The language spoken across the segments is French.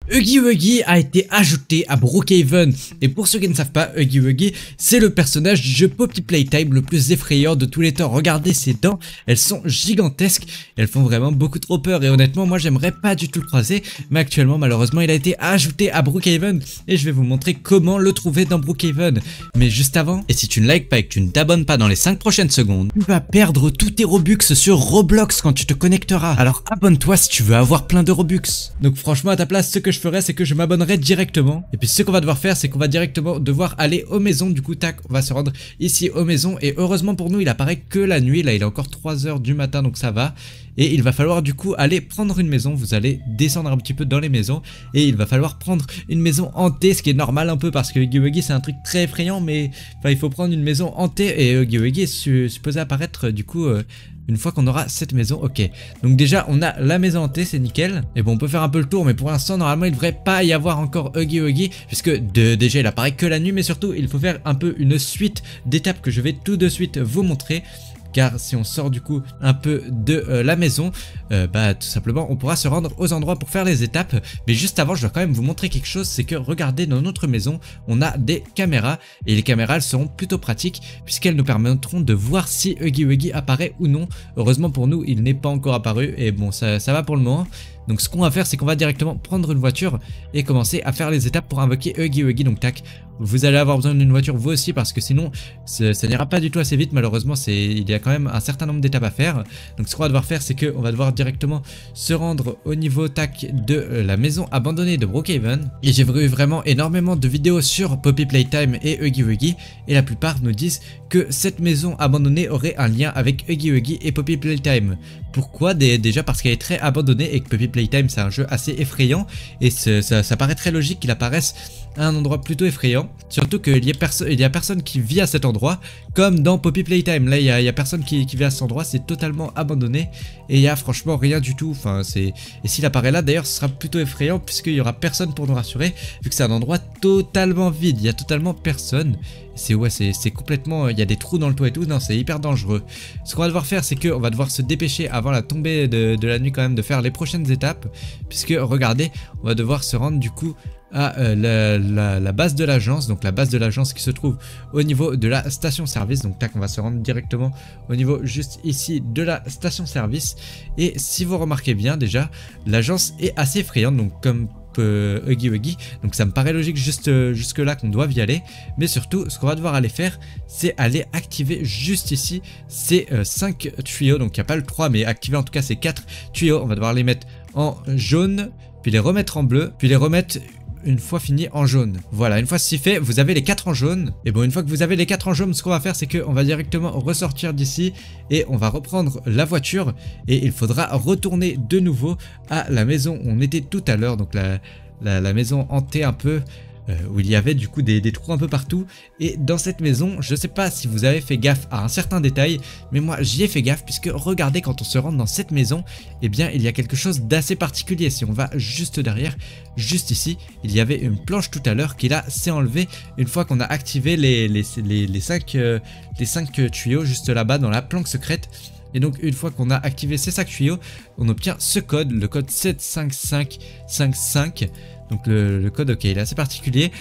Huggy Wuggy a été ajouté à Brookhaven, et pour ceux qui ne savent pas, Huggy Wuggy c'est le personnage du jeu Poppy Playtime le plus effrayant de tous les temps. Regardez ses dents, elles sont gigantesques, elles font vraiment beaucoup trop peur et honnêtement moi j'aimerais pas du tout le croiser, mais actuellement malheureusement il a été ajouté à Brookhaven et je vais vous montrer comment le trouver dans Brookhaven. Mais juste avant, et si tu ne likes pas et que tu ne t'abonnes pas dans les 5 prochaines secondes, tu vas perdre tous tes Robux sur Roblox quand tu te connecteras. Alors abonne-toi si tu veux avoir plein de Robux. Donc franchement à ta place ce que je ferais c'est que je m'abonnerai directement. Et puis ce qu'on va devoir faire c'est qu'on va directement devoir aller aux maisons. Du coup tac, on va se rendre ici aux maisons. Et heureusement pour nous il apparaît que la nuit. Là il est encore 3 h du matin donc ça va. Et il va falloir du coup aller prendre une maison. Vous allez descendre un petit peu dans les maisons. Et il va falloir prendre une maison hantée. Ce qui est normal un peu parce que Huggy Wuggy c'est un truc très effrayant. Mais enfin, il faut prendre une maison hantée. Et Huggy Wuggy est supposé apparaître du coup une fois qu'on aura cette maison. Ok, donc déjà on a la maison hantée, c'est nickel. Et bon on peut faire un peu le tour, mais pour l'instant normalement il devrait pas y avoir encore Huggy Wuggy, puisque déjà il apparaît que la nuit. Mais surtout il faut faire un peu une suite d'étapes que je vais tout de suite vous montrer. Car si on sort du coup un peu de la maison, bah tout simplement on pourra se rendre aux endroits pour faire les étapes. Mais juste avant je dois quand même vous montrer quelque chose, c'est que regardez dans notre maison on a des caméras. Et les caméras elles seront plutôt pratiques puisqu'elles nous permettront de voir si Huggy Wuggy apparaît ou non. Heureusement pour nous il n'est pas encore apparu et bon ça va pour le moment. Donc ce qu'on va faire c'est qu'on va directement prendre une voiture et commencer à faire les étapes pour invoquer Huggy Wuggy. Donc tac, vous allez avoir besoin d'une voiture vous aussi parce que sinon ça n'ira pas du tout assez vite malheureusement. Il y a quand même un certain nombre d'étapes à faire. Donc ce qu'on va devoir faire c'est qu'on va devoir directement se rendre au niveau tac de la maison abandonnée de Brookhaven. Et j'ai vu vraiment énormément de vidéos sur Poppy Playtime et Huggy Wuggy et la plupart nous disent que cette maison abandonnée aurait un lien avec Huggy Wuggy et Poppy Playtime. Pourquoi? Déjà parce qu'elle est très abandonnée et que Poppy Playtime c'est un jeu assez effrayant et ça paraît très logique qu'il apparaisse à un endroit plutôt effrayant. Surtout qu'il y a personne qui vit à cet endroit comme dans Poppy Playtime. Là il y a personne qui vit à cet endroit, c'est totalement abandonné et il y a franchement rien du tout. Enfin et s'il apparaît là d'ailleurs ce sera plutôt effrayant puisqu'il y aura personne pour nous rassurer vu que c'est un endroit totalement vide, il y a totalement personne. C'est complètement, il y a des trous dans le toit et tout, non c'est hyper dangereux. Ce qu'on va devoir faire c'est qu'on va devoir se dépêcher avant la tombée de la nuit quand même de faire les prochaines étapes. Puisque regardez, on va devoir se rendre du coup à la base de l'agence. Donc la base de l'agence qui se trouve au niveau de la station service. Donc tac, on va se rendre directement au niveau juste ici de la station service. Et si vous remarquez bien déjà, l'agence est assez effrayante. Donc comme Huggy Wuggy, donc ça me paraît logique jusque là qu'on doit y aller. Mais surtout ce qu'on va devoir aller faire c'est aller activer juste ici ces 5 tuyaux. Donc il n'y a pas le 3 mais activer en tout cas ces 4 tuyaux. On va devoir les mettre en jaune, puis les remettre en bleu, puis les remettre une fois fini en jaune. Voilà, une fois ceci fait, vous avez les 4 en jaune. Et bon, une fois que vous avez les 4 en jaune, ce qu'on va faire, c'est qu'on va directement ressortir d'ici et on va reprendre la voiture. Et il faudra retourner de nouveau à la maison où on était tout à l'heure. Donc la maison hantée un peu, où il y avait du coup des trous un peu partout. Et dans cette maison, je sais pas si vous avez fait gaffe à un certain détail, mais moi j'y ai fait gaffe puisque regardez quand on se rend dans cette maison, eh bien il y a quelque chose d'assez particulier. Si on va juste derrière, juste ici, il y avait une planche tout à l'heure qui là s'est enlevée une fois qu'on a activé les 5 tuyaux juste là-bas dans la planque secrète. Et donc une fois qu'on a activé ces 5 tuyaux, on obtient ce code, le code 75555. Donc le code ok il est assez particulier.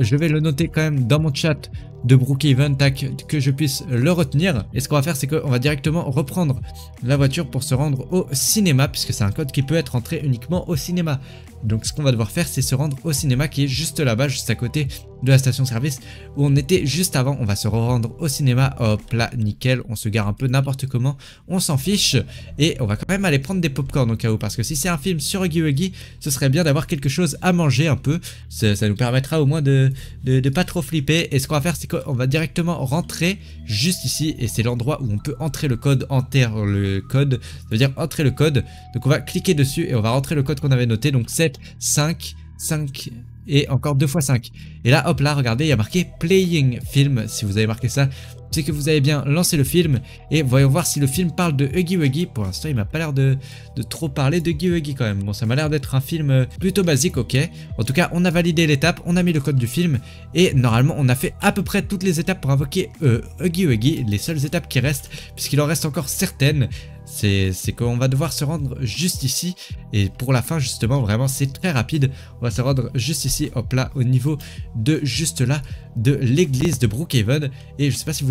Je vais le noter quand même dans mon chat de Brookhaven, tac, que je puisse le retenir. Et ce qu'on va faire c'est qu'on va directement reprendre la voiture pour se rendre au cinéma, puisque c'est un code qui peut être entré uniquement au cinéma. Donc ce qu'on va devoir faire c'est se rendre au cinéma qui est juste là-bas, juste à côté de la station service où on était juste avant. On va se rendre au cinéma, hop là, nickel, on se gare un peu n'importe comment, on s'en fiche. Et on va quand même aller prendre des popcorn au cas où, parce que si c'est un film sur Huggy Wuggy, ce serait bien d'avoir quelque chose à manger un peu. Ça nous permettra au moins de pas trop flipper. Et ce qu'on va faire c'est qu'on va directement rentrer juste ici, et c'est l'endroit où on peut entrer le code, le code, ça veut dire entrer le code. Donc on va cliquer dessus et on va rentrer le code qu'on avait noté, donc 7, 5, 5 et encore 2 x 5. Et là hop là regardez il y a marqué playing film, si vous avez marqué ça c'est que vous avez bien lancé le film. Et voyons voir si le film parle de Huggy Wuggy. Pour l'instant, il m'a pas l'air de trop parler de Huggy Wuggy quand même. Bon, ça m'a l'air d'être un film plutôt basique, ok. En tout cas, on a validé l'étape, on a mis le code du film. Et normalement, on a fait à peu près toutes les étapes pour invoquer Huggy Wuggy. Les seules étapes qui restent, puisqu'il en reste encore certaines, c'est qu'on va devoir se rendre juste ici. Et pour la fin justement, vraiment c'est très rapide. On va se rendre juste ici, hop là, au niveau de juste là de l'église de Brookhaven. Et je sais pas si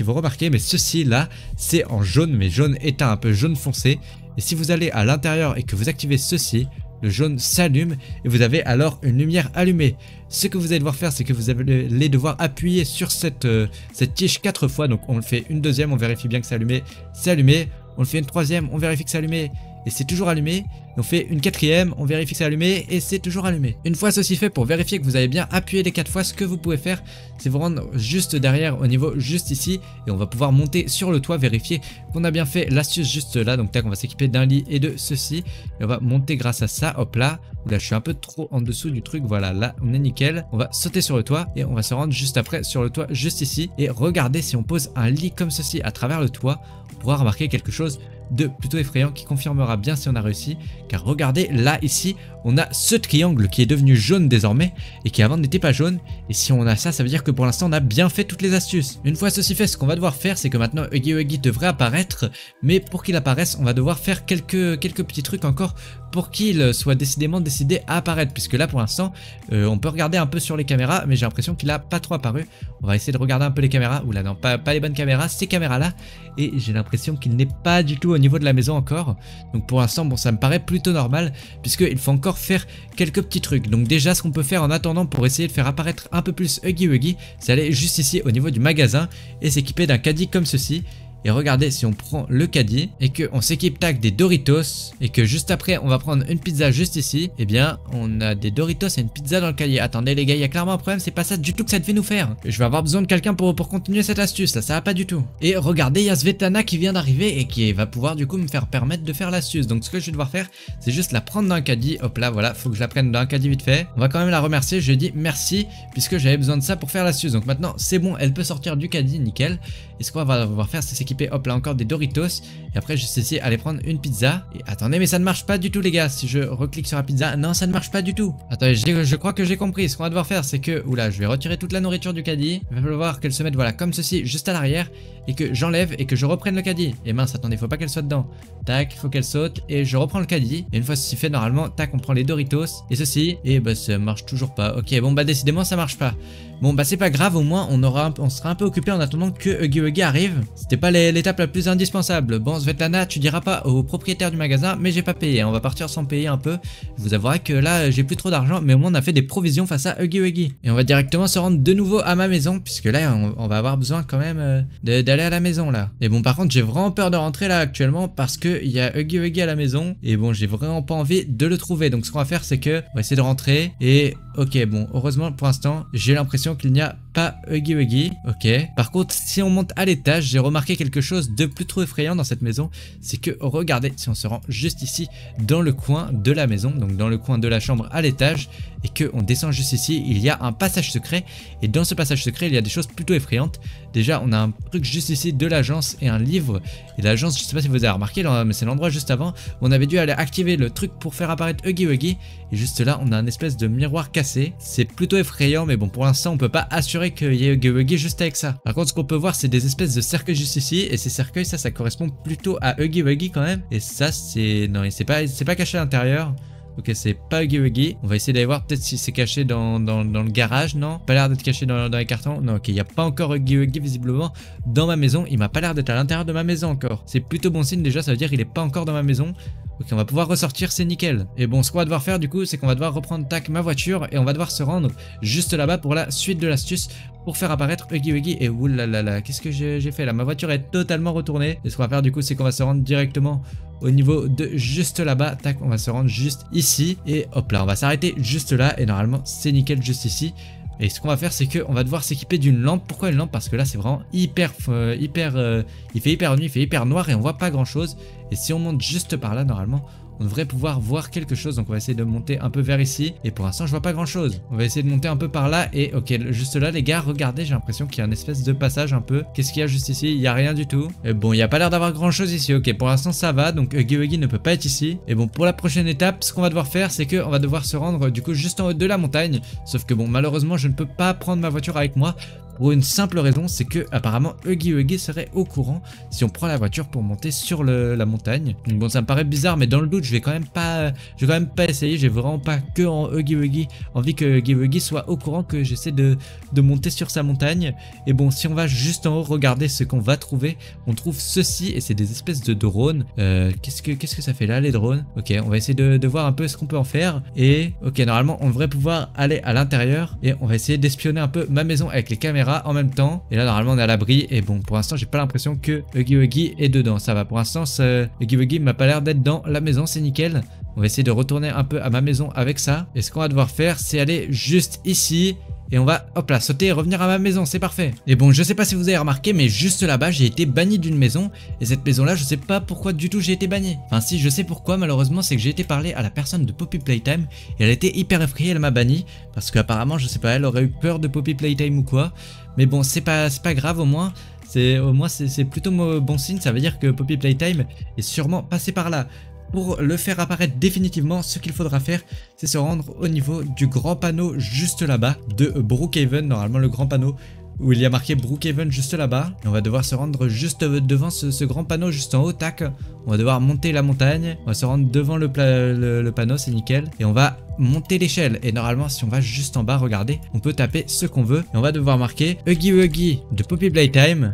vous remarquez, mais ceci là c'est en jaune, mais jaune éteint, un peu jaune foncé. Et si vous allez à l'intérieur et que vous activez ceci, le jaune s'allume et vous avez alors une lumière allumée. Ce que vous allez devoir faire, c'est que vous allez devoir appuyer sur cette tige 4 fois. Donc on le fait une deuxième, on vérifie bien que c'est allumé, c'est allumé. On le fait une troisième, on vérifie que c'est allumé et c'est toujours allumé. On fait une quatrième, on vérifie que c'est allumé et c'est toujours allumé. Une fois ceci fait, pour vérifier que vous avez bien appuyé les 4 fois, ce que vous pouvez faire, c'est vous rendre juste derrière au niveau juste ici et on va pouvoir monter sur le toit, vérifier qu'on a bien fait l'astuce juste là. Donc tac, on va s'équiper d'un lit et de ceci et on va monter grâce à ça, hop là. Là je suis un peu trop en dessous du truc, voilà, là on est nickel. On va sauter sur le toit et on va se rendre juste après sur le toit juste ici. Et regardez, si on pose un lit comme ceci à travers le toit, on pourra remarquer quelque chose de plutôt effrayant qui confirmera bien si on a réussi. Car regardez, là ici on a ce triangle qui est devenu jaune désormais et qui avant n'était pas jaune. Et si on a ça, ça veut dire que pour l'instant on a bien fait toutes les astuces. Une fois ceci fait, ce qu'on va devoir faire, c'est que maintenant Huggy Wuggy devrait apparaître. Mais pour qu'il apparaisse, on va devoir faire quelques petits trucs encore pour qu'il soit décidément décidé à apparaître. Puisque là pour l'instant on peut regarder un peu sur les caméras, mais j'ai l'impression qu'il a pas trop apparu. On va essayer de regarder un peu les caméras. Oula non, pas les bonnes caméras, ces caméras là. Et j'ai l'impression qu'il n'est pas du tout au niveau de la maison encore. Donc pour l'instant, bon, ça me paraît plutôt normal, puisqu'il faut encore faire quelques petits trucs. Donc déjà, ce qu'on peut faire en attendant pour essayer de faire apparaître un peu plus Huggy Wuggy, c'est aller juste ici au niveau du magasin et s'équiper d'un caddie comme ceci. Et regardez, si on prend le caddie et qu'on s'équipe tac des Doritos et que juste après on va prendre une pizza juste ici, eh bien on a des Doritos et une pizza dans le caddie. Attendez les gars, il y a clairement un problème, c'est pas ça du tout que ça devait nous faire. Je vais avoir besoin de quelqu'un pour continuer cette astuce, ça va pas du tout. Et regardez, il y a Svetlana qui vient d'arriver et qui va pouvoir du coup me faire permettre de faire l'astuce. Donc ce que je vais devoir faire, c'est juste la prendre dans un caddie. Hop là, voilà, faut que je la prenne dans un caddie vite fait. On va quand même la remercier, je lui ai dit merci puisque j'avais besoin de ça pour faire l'astuce. Donc maintenant c'est bon, elle peut sortir du caddie, nickel. Et ce qu'on va devoir faire, c'est s'équiper, hop là, encore des Doritos. Et après, juste ici, aller prendre une pizza. Et attendez, mais ça ne marche pas du tout, les gars. Si je reclique sur la pizza, non, ça ne marche pas du tout. Attendez, je crois que j'ai compris. Ce qu'on va devoir faire, c'est que, oula, je vais retirer toute la nourriture du caddie. Il va falloir qu'elle se mette, voilà, comme ceci, juste à l'arrière. Et que j'enlève et que je reprenne le caddie. Et mince, attendez, faut pas qu'elle soit dedans. Tac, faut qu'elle saute. Et je reprends le caddie. Et une fois ceci fait, normalement, tac, on prend les Doritos. Et ceci. Et bah, ça marche toujours pas. Ok, bon, bah, décidément, ça marche pas. Bon bah c'est pas grave, au moins on sera un peu occupé en attendant que Huggy Wuggy arrive. C'était pas l'étape la plus indispensable. Bon Svetlana, tu diras pas au propriétaire du magasin, mais j'ai pas payé, on va partir sans payer un peu. Je vous avouerai que là j'ai plus trop d'argent, mais au moins on a fait des provisions face à Huggy Wuggy. Et on va directement se rendre de nouveau à ma maison, puisque là on va avoir besoin quand même d'aller à la maison là. Et bon par contre j'ai vraiment peur de rentrer là actuellement parce que il y a Huggy Wuggy à la maison. Et bon j'ai vraiment pas envie de le trouver. Donc ce qu'on va faire c'est que on va essayer de rentrer. Et ok bon heureusement pour l'instant j'ai l'impression qu'il n'y a pas Huggy Wuggy, ok. Par contre, si on monte à l'étage, j'ai remarqué quelque chose de plus trop effrayant dans cette maison. C'est que, regardez, si on se rend juste ici, dans le coin de la maison, donc dans le coin de la chambre à l'étage, et qu'on descend juste ici, il y a un passage secret. Et dans ce passage secret, il y a des choses plutôt effrayantes. Déjà, on a un truc juste ici de l'agence et un livre. Et l'agence, je sais pas si vous avez remarqué, mais c'est l'endroit juste avant où on avait dû aller activer le truc pour faire apparaître Huggy Wuggy. Et juste là, on a un espèce de miroir cassé. C'est plutôt effrayant, mais bon, pour l'instant, on peut pas assurer qu'il y ait Huggy Wuggy juste avec ça. Par contre, ce qu'on peut voir, c'est des espèces de cercueils juste ici. Et ces cercueils, ça correspond plutôt à Huggy Wuggy quand même. Et ça, c'est... Non, c'est pas caché à l'intérieur. Ok, c'est pas Huggy Wuggy. On va essayer d'aller voir peut-être si c'est caché dans le garage, non? Pas l'air d'être caché dans les cartons. Non, ok, il n'y a pas encore Huggy Wuggy visiblement dans ma maison. Il m'a pas l'air d'être à l'intérieur de ma maison encore. C'est plutôt bon signe déjà, ça veut dire qu'il est pas encore dans ma maison. Ok, on va pouvoir ressortir, c'est nickel. Et bon, ce qu'on va devoir faire du coup, c'est qu'on va devoir reprendre tac ma voiture et on va devoir se rendre juste là-bas pour la suite de l'astuce pour faire apparaître Huggy Wuggy. Et oulalalala, qu'est-ce que j'ai fait là? Ma voiture est totalement retournée. Et ce qu'on va faire du coup, c'est qu'on va se rendre directement au niveau de juste là-bas. Tac, on va se rendre juste ici. Et hop là, on va s'arrêter juste là. Et normalement, c'est nickel juste ici. Et ce qu'on va faire, c'est qu'on va devoir s'équiper d'une lampe. Pourquoi une lampe? Parce que là, c'est vraiment il fait hyper nuit, il fait hyper noir et on voit pas grand chose. Et si on monte juste par là, normalement, on devrait pouvoir voir quelque chose. Donc on va essayer de monter un peu vers ici. Et pour l'instant je vois pas grand chose. On va essayer de monter un peu par là. Et ok, juste là les gars, regardez, j'ai l'impression qu'il y a une espèce de passage un peu. Qu'est-ce qu'il y a juste ici? Il y a rien du tout. Et bon, il y a pas l'air d'avoir grand chose ici. Ok, pour l'instant ça va. Donc Huggy Wuggy ne peut pas être ici. Et bon, pour la prochaine étape, ce qu'on va devoir faire, c'est qu'on va devoir se rendre du coup juste en haut de la montagne. Sauf que bon, malheureusement je ne peux pas prendre ma voiture avec moi. Pour une simple raison, c'est que apparemment Huggy Wuggy serait au courant si on prend la voiture pour monter sur la montagne. Donc bon, ça me paraît bizarre, mais dans le doute, je vais quand même pas essayer. J'ai vraiment pas que en Huggy Wuggy envie que Huggy Wuggy soit au courant que j'essaie de monter sur sa montagne. Et bon, si on va juste en haut, regarder ce qu'on va trouver. On trouve ceci et c'est des espèces de drones. Qu'est-ce que ça fait là, les drones? Ok, on va essayer de voir un peu ce qu'on peut en faire. Et ok, normalement, on devrait pouvoir aller à l'intérieur et on va essayer d'espionner un peu ma maison avec les caméras en même temps. Et là normalement on est à l'abri. Et bon, pour l'instant j'ai pas l'impression que Huggy Wuggy est dedans. Ça va, pour l'instant Huggy Wuggy m'a pas l'air d'être dans la maison, c'est nickel. On va essayer de retourner un peu à ma maison avec ça. Et ce qu'on va devoir faire, c'est aller juste ici. Et on va, hop là, sauter et revenir à ma maison, c'est parfait. Et bon, je sais pas si vous avez remarqué, mais juste là-bas, j'ai été banni d'une maison. Et cette maison-là, je sais pas pourquoi du tout j'ai été banni. Enfin si, je sais pourquoi, malheureusement, c'est que j'ai été parler à la personne de Poppy Playtime. Et elle était hyper effrayée, elle m'a banni. Parce qu'apparemment, je sais pas, elle aurait eu peur de Poppy Playtime ou quoi. Mais bon, c'est pas grave au moins. C'est plutôt bon signe, ça veut dire que Poppy Playtime est sûrement passé par là. Pour le faire apparaître définitivement, ce qu'il faudra faire, c'est se rendre au niveau du grand panneau juste là-bas de Brookhaven, normalement le grand panneau où il y a marqué Brookhaven juste là-bas. On va devoir se rendre juste devant ce grand panneau juste en haut, tac. On va devoir monter la montagne, on va se rendre devant le panneau, c'est nickel. Et on va monter l'échelle. Et normalement, si on va juste en bas, regardez, on peut taper ce qu'on veut. Et on va devoir marquer Huggy Wuggy de Poppy Playtime.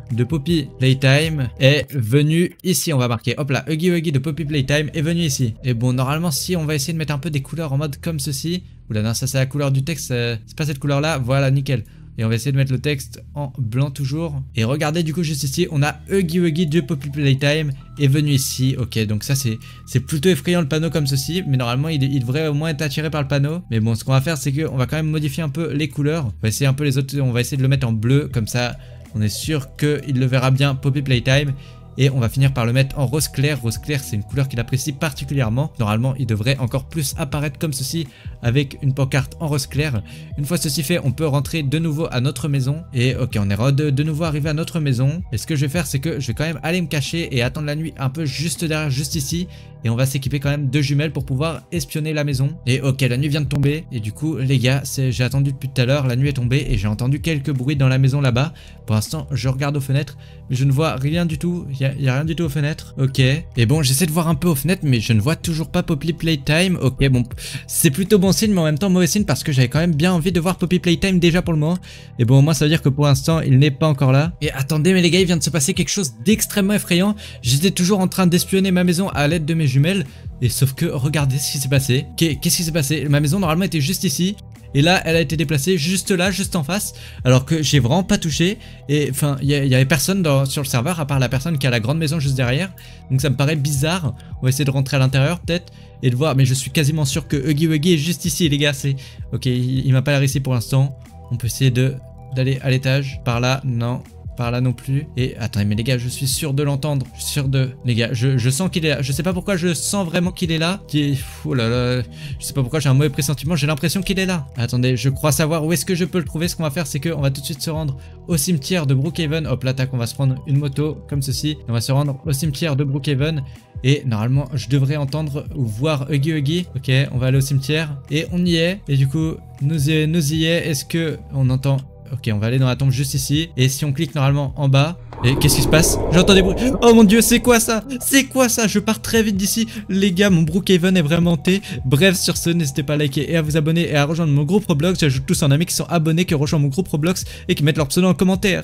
Est venu ici. On va marquer, hop là, Huggy Wuggy de Poppy Playtime est venu ici. Et bon, normalement, si on va essayer de mettre un peu des couleurs en mode comme ceci. Oula, non, ça c'est la couleur du texte, c'est pas cette couleur-là. Voilà, nickel. Et on va essayer de mettre le texte en blanc toujours. Et regardez du coup juste ici, on a Huggy Wuggy de Poppy Playtime est venu ici. Ok, donc ça c'est plutôt effrayant le panneau comme ceci. Mais normalement il devrait au moins être attiré par le panneau. Mais bon, ce qu'on va faire c'est qu'on va quand même modifier un peu les couleurs. On va essayer un peu les autres, on va essayer de le mettre en bleu. Comme ça on est sûr qu'il le verra bien Poppy Playtime. Et on va finir par le mettre en rose clair. Rose clair, c'est une couleur qu'il apprécie particulièrement. Normalement, il devrait encore plus apparaître comme ceci avec une pancarte en rose clair. Une fois ceci fait, on peut rentrer de nouveau à notre maison. Et ok, on est de nouveau arrivé à notre maison. Et ce que je vais faire, c'est que je vais quand même aller me cacher et attendre la nuit un peu juste derrière, juste ici. Et on va s'équiper quand même de jumelles pour pouvoir espionner la maison. Et ok, la nuit vient de tomber. Et du coup, les gars, j'ai attendu depuis tout à l'heure. La nuit est tombée et j'ai entendu quelques bruits dans la maison là-bas. Pour l'instant, je regarde aux fenêtres, mais je ne vois rien du tout. Il y a rien du tout aux fenêtres. Ok. Et bon, j'essaie de voir un peu aux fenêtres, mais je ne vois toujours pas Poppy Playtime. Ok, bon, c'est plutôt bon signe, mais en même temps mauvais signe parce que j'avais quand même bien envie de voir Poppy Playtime déjà pour le moment. Et bon, au moins ça veut dire que pour l'instant, il n'est pas encore là. Et attendez, mais les gars, il vient de se passer quelque chose d'extrêmement effrayant. J'étais toujours en train d'espionner ma maison à l'aide de mes jumelles. Et sauf que, regardez ce qui s'est passé. Qu'est-ce qui s'est passé? Ma maison normalement était juste ici. Et là, elle a été déplacée juste là, juste en face. Alors que j'ai vraiment pas touché. Et enfin, il y avait personne sur le serveur, à part la personne qui a la grande maison juste derrière. Donc ça me paraît bizarre. On va essayer de rentrer à l'intérieur peut-être. Et de voir, mais je suis quasiment sûr que Huggy Wuggy est juste ici, les gars. Ok, il m'a pas l'air ici pour l'instant. On peut essayer d'aller à l'étage. Par là, non. Par là non plus. Et attendez, mais les gars, je suis sûr de l'entendre. Je suis sûr de... Les gars, je sens qu'il est là. Je sais pas pourquoi je sens vraiment qu'il est là. Oh là là. Je sais pas pourquoi j'ai un mauvais pressentiment. J'ai l'impression qu'il est là. Attendez, je crois savoir où est-ce que je peux le trouver. Ce qu'on va faire, c'est qu'on va tout de suite se rendre au cimetière de Brookhaven. Hop là, tac, on va se prendre une moto comme ceci. On va se rendre au cimetière de Brookhaven. Et normalement, je devrais entendre ou voir Huggy Wuggy. Ok, on va aller au cimetière. Et on y est. Et du coup, nous y est. Est-ce que on entend... Ok, on va aller dans la tombe juste ici. Et si on clique normalement en bas... Et qu'est-ce qui se passe? J'entends des bruits. Oh mon dieu, c'est quoi ça? C'est quoi ça? Je pars très vite d'ici. Les gars, mon Brookhaven est vraiment hanté. Bref, sur ce, n'hésitez pas à liker et à vous abonner et à rejoindre mon groupe Roblox. J'ajoute tous en amis qui sont abonnés, qui rejoignent mon groupe Roblox et qui mettent leur pseudo en commentaire.